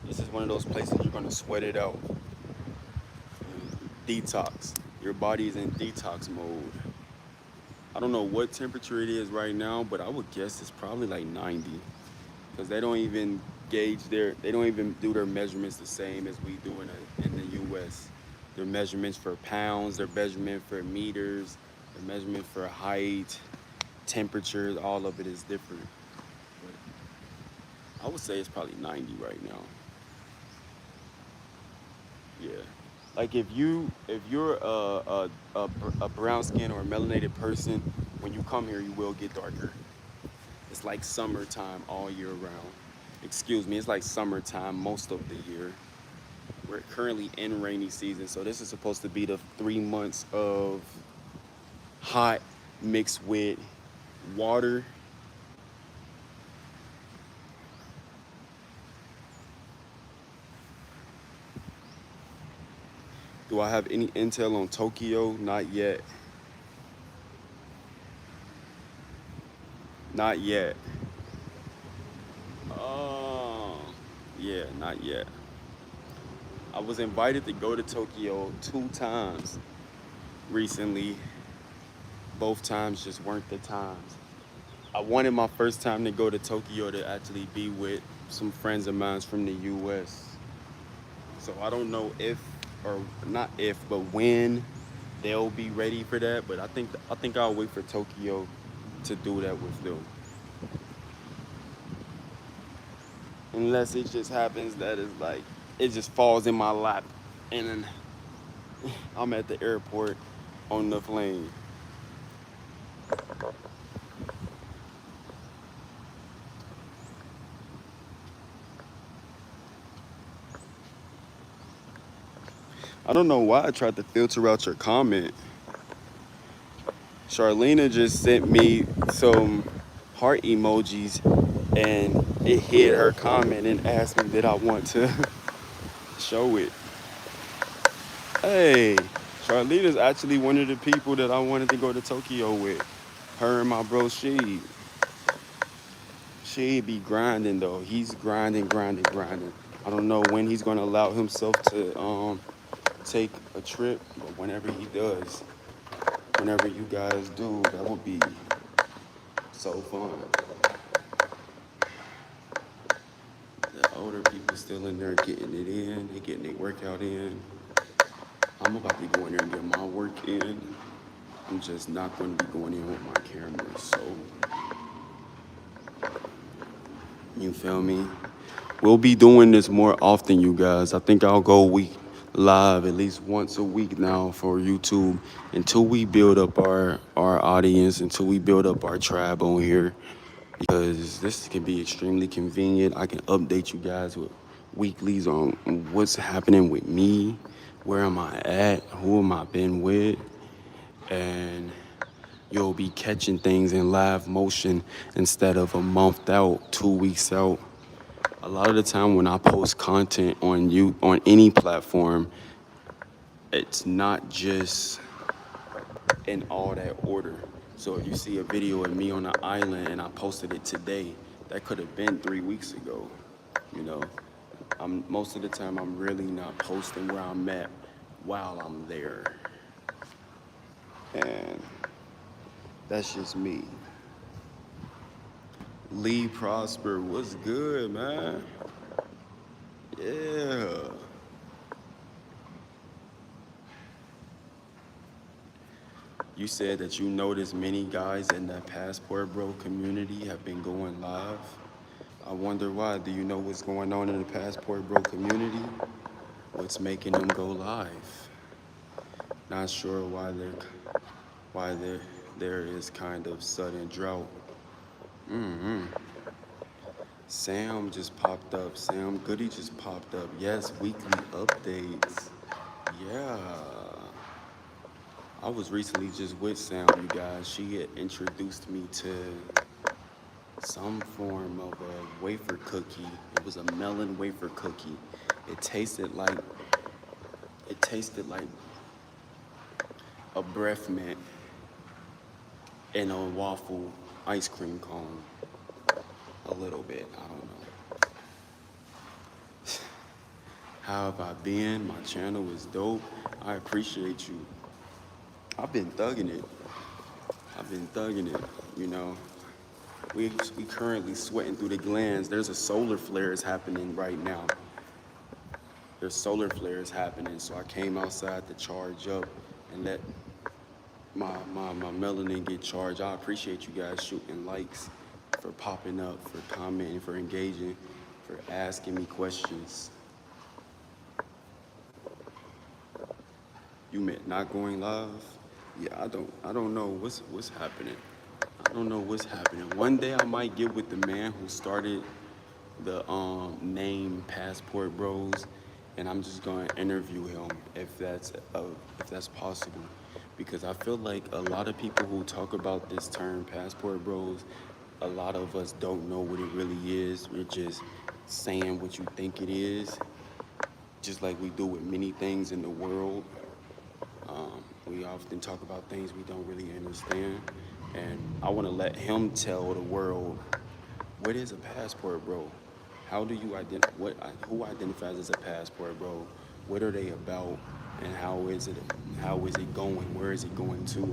This is one of those places you're gonna sweat it out. detox. Your body is in detox mode. I don't know what temperature it is right now, but I would guess it's probably like 90. Because they don't even they don't even do their measurements the same as we do in the US. Their measurements for pounds, their measurement for meters, their measurement for height, temperatures, all of it is different. But I would say it's probably 90 right now. Yeah. Like if you're a brown skin or a melanated person, when you come here you will get darker. It's like summertime all year round. Excuse me, it's like summertime most of the year. We're currently in rainy season, so this is supposed to be the 3 months of hot mixed with water. Do I have any intel on Tokyo? Not yet. Not yet. Oh, yeah, not yet. I was invited to go to Tokyo 2 times recently. Both times just weren't the times. I wanted my first time to go to Tokyo to actually be with some friends of mine from the US. So I don't know if, or not if, but when they'll be ready for that. But I think I'll wait for Tokyo to do that with them. Unless it just happens that it's like it just falls in my lap and then I'm at the airport on the plane. I don't know why I tried to filter out your comment. Charlena just sent me some heart emojis and it hid her comment and asked me did I want to show it. Hey, Charlena's actually one of the people that I wanted to go to Tokyo with. Her and my bro She be grinding though. He's grinding. I don't know when he's gonna allow himself to take a trip, but whenever he does, whenever you guys do, that would be so fun. The older people still in there getting it in, they getting their workout in. I'm about to go in there and get my work in. I'm just not going to be going in with my camera, so you feel me? We'll be doing this more often, you guys. I think I'll go live at least once a week now for YouTube until we build up our audience, until we build up our tribe on here. Because this can be extremely convenient. I can update you guys with weeklies on what's happening with me, where am I at, who am I been with, and you'll be catching things in live motion instead of a month out, 2 weeks out. A lot of the time when I post content on any platform, it's not just in all that order. So if you see a video of me on an island and I posted it today, that could have been 3 weeks ago. You know, most of the time I'm really not posting where I'm at while I'm there. And that's just me. Lee Prosper, what's good, man? Yeah. You said that you noticed many guys in that Passport Bro community have been going live. I wonder why. Do you know what's going on in the Passport Bro community? What's making them go live? Not sure why there is kind of sudden drought. Sam just popped up. Sam Goody just popped up. Yes, weekly updates. Yeah. I was recently just with Sam, you guys. She had introduced me to some form of a wafer cookie. It was a melon wafer cookie. It tasted like a breath mint in a waffle ice cream cone. A little bit, I don't know. How have I been? My channel is dope. I appreciate you. I've been thugging it. I've been thugging it, you know. We currently sweating through the glands. There's a solar flares happening right now. There's solar flares happening, so I came outside to charge up and let my melanin get charged. I appreciate you guys shooting likes, for popping up, for commenting, for engaging, for asking me questions. You meant not going live? Yeah, I don't know what's happening. I don't know what's happening. One day I might get with the man who started the name Passport Bros, and I'm just gonna interview him if that's possible, because I feel like a lot of people who talk about this term Passport Bros, a lot of us don't know what it really is. We're just saying what you think it is, just like we do with many things in the world. We often talk about things we don't really understand, and I want to let him tell the world, what is a passport bro? How do you who identifies as a passport bro? What are they about, and how is it going? Where is it going to?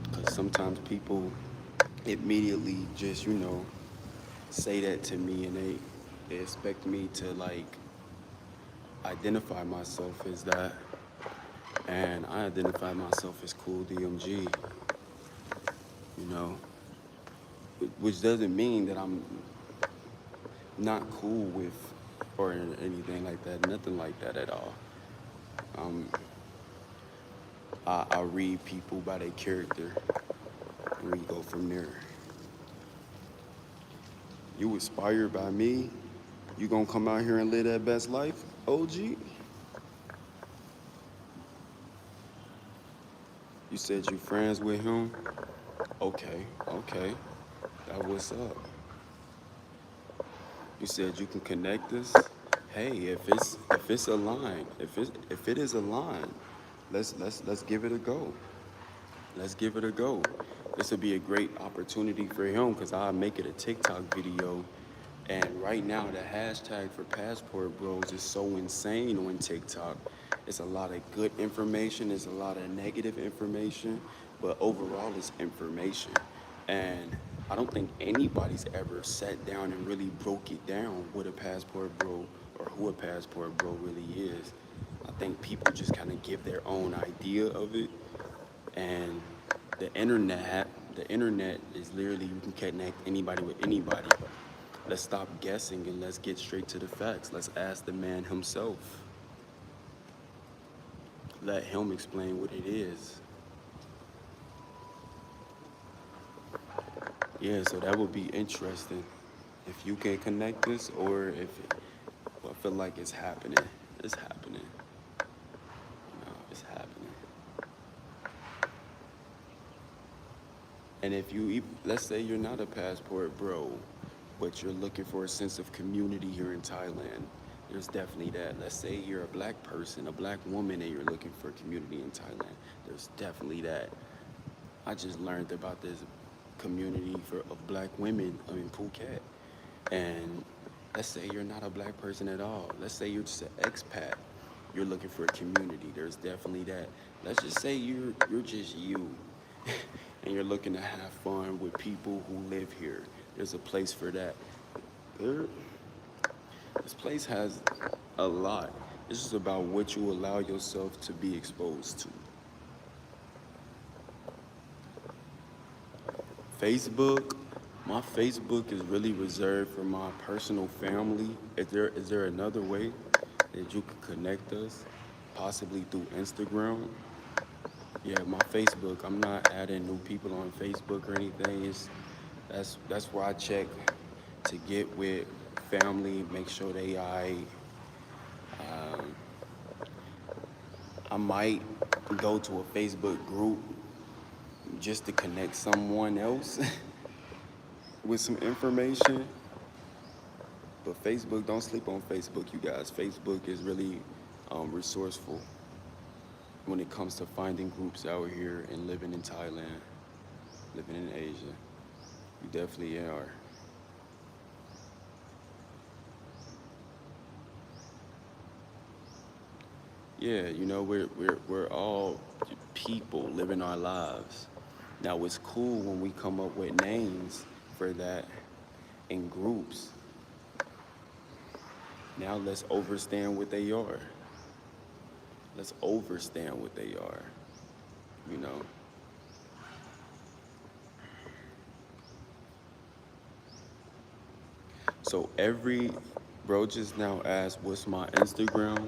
Because sometimes people immediately just, say that to me, and they expect me to like identify myself as that. And I identify myself as Cooldmgent, which doesn't mean that I'm not cool with or anything like that, nothing like that at all. I read people by their character, and we go from there. You inspired by me? You gonna come out here and live that best life, OG? You said you friends with him? Okay. That what's up. You said you can connect us. Hey, if it's aligned, if it is aligned, let's give it a go. Let's give it a go. This will be a great opportunity for him, because I'll make it a TikTok video. And right now, the hashtag for Passport Bros is so insane on TikTok. It's a lot of good information, there's a lot of negative information, but overall it's information. And I don't think anybody's ever sat down and really broke it down what a passport bro or who a passport bro really is. I think people just kind of give their own idea of it. And the internet is literally, you can connect anybody with anybody. Let's stop guessing and let's get straight to the facts. Let's ask the man himself. Let him explain what it is. Yeah, so that would be interesting. If you can connect this, or if I feel like it's happening. It's happening. It's happening. And if let's say you're not a passport bro, but you're looking for a sense of community here in Thailand, there's definitely that. Let's say you're a black person, a black woman, and you're looking for community in Thailand, there's definitely that. I just learned about this community of black women in Phuket. And let's say you're not a black person at all. Let's say you're just an expat. You're looking for a community. There's definitely that. Let's just say you're just you, and you're looking to have fun with people who live here. There's a place for that. This place has a lot. It's just about what you allow yourself to be exposed to. Facebook, my Facebook is really reserved for my personal family. Is there another way that you could connect us? Possibly through Instagram? Yeah, my Facebook, I'm not adding new people on Facebook or anything. That's where I check to get with family, make sure they aight. I might go to a Facebook group just to connect someone else with some information. But Facebook, don't sleep on Facebook, you guys. Facebook is really resourceful when it comes to finding groups out here and living in Thailand, living in Asia. You definitely are. yeah, you know, we're all people living our lives. Now it's cool when we come up with names for that in groups. Now let's overstand what they are. Let's overstand what they are, you know. So every bro just now asked what's my Instagram.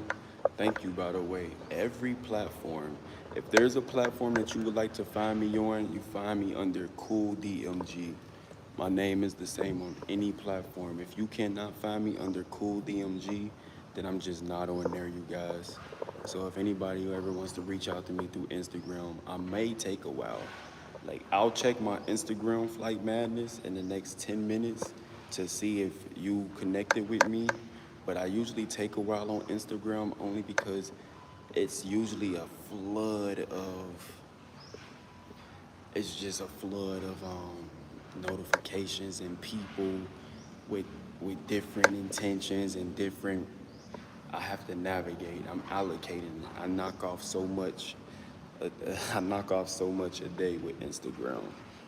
Thank you, by the way. Every platform. If there's a platform that you would like to find me on, you find me under Cooldmg. My name is the same on any platform. If you cannot find me under Cooldmg, then I'm just not on there, you guys. So if anybody who ever wants to reach out to me through Instagram, I may take a while. Like, I'll check my Instagram flight madness in the next 10 minutes to see if you connected with me. But I usually take a while on Instagram only because it's usually a flood of, it's just a flood of notifications and people with with different intentions and different. I have to navigate. I'm allocating. I knock off so much. I knock off so much a day with Instagram.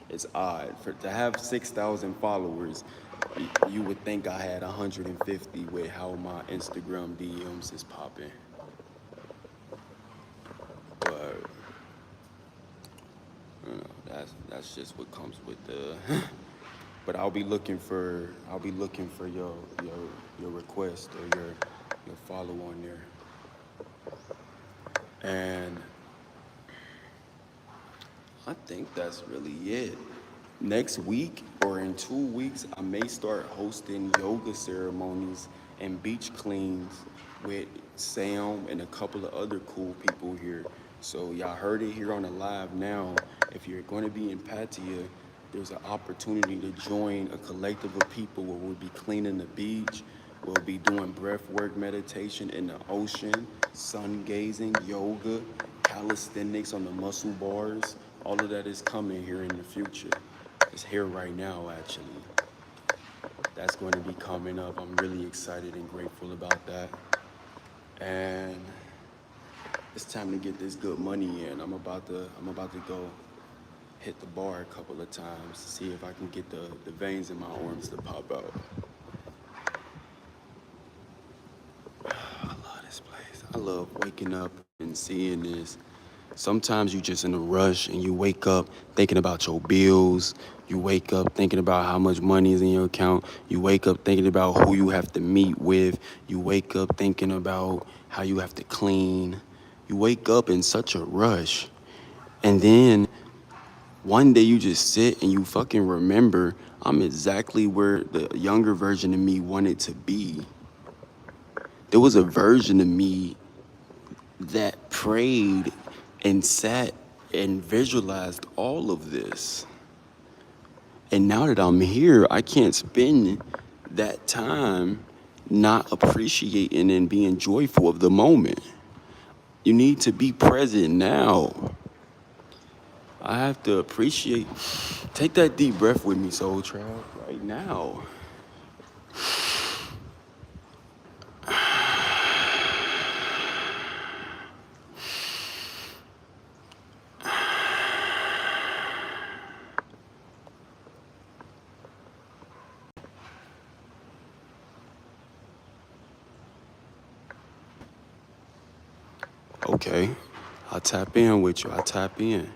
It's odd for to have 6,000 followers. You would think I had 150 with how my Instagram DMs is popping, but you know, that's just what comes with the. But I'll be looking for your request or your follow on there, and I think that's really it. Next week or in 2 weeks, I may start hosting yoga ceremonies and beach cleans with Sam and a couple of other cool people here. So y'all heard it here on the live now. If you're going to be in Pattaya, there's an opportunity to join a collective of people where we'll be cleaning the beach. We'll be doing breath work meditation in the ocean, sun gazing, yoga, calisthenics on the muscle bars. All of that is coming here in the future. It's here right now, actually. That's going to be coming up. I'm really excited and grateful about that. And it's time to get this good money in. I'm about to go hit the bar a couple of times to see if I can get the veins in my arms to pop out. I love this place. I love waking up and seeing this. Sometimes you just in a rush and you wake up thinking about your bills. You wake up thinking about how much money is in your account. You wake up thinking about who you have to meet with. You wake up thinking about how you have to clean. You wake up in such a rush. And then one day you just sit and you fucking remember I'm exactly where the younger version of me wanted to be. There was a version of me that prayed and sat and visualized all of this. And now that I'm here, I can't spend that time not appreciating and being joyful of the moment. You need to be present now. I have to appreciate. Take that deep breath with me, Soul Tribe, right now. Okay, I'll tap in with you. I'll tap in.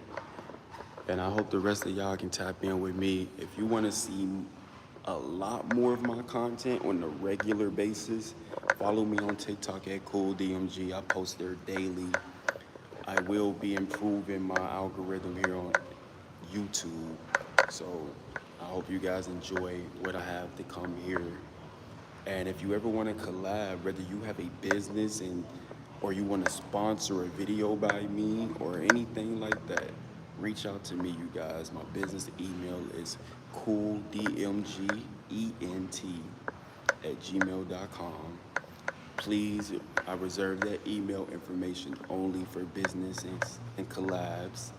And I hope the rest of y'all can tap in with me. If you want to see a lot more of my content on a regular basis, follow me on TikTok at Cooldmg. I post there daily. I will be improving my algorithm here on YouTube. So I hope you guys enjoy what I have to come here. And if you ever want to collab, whether you have a business and or you want to sponsor a video by me or anything like that, reach out to me, you guys. My business email is cooldmgent@gmail.com. Please, I reserve that email information only for businesses and collabs.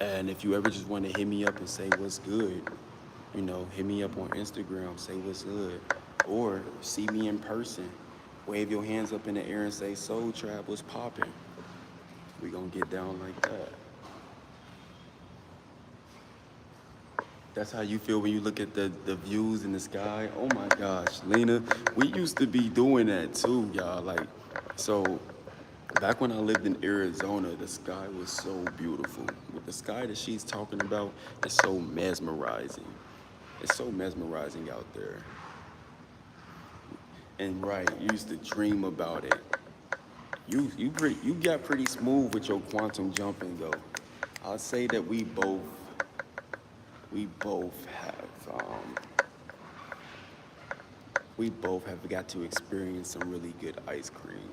And if you ever just want to hit me up and say what's good, hit me up on Instagram, say what's good, or see me in person. Wave your hands up in the air and say, Soul Trap was popping. We gonna get down like that. That's how you feel when you look at the views in the sky. Oh my gosh, Lena, we used to be doing that too, y'all. Like, so back when I lived in Arizona, the sky was so beautiful. With the sky that she's talking about, it's so mesmerizing. It's so mesmerizing out there. And right, you used to dream about it. You got pretty smooth with your quantum jumping though. I'll say that we both have got to experience some really good ice cream.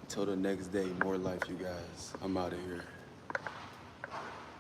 Until the next day, more life, you guys. I'm out of here.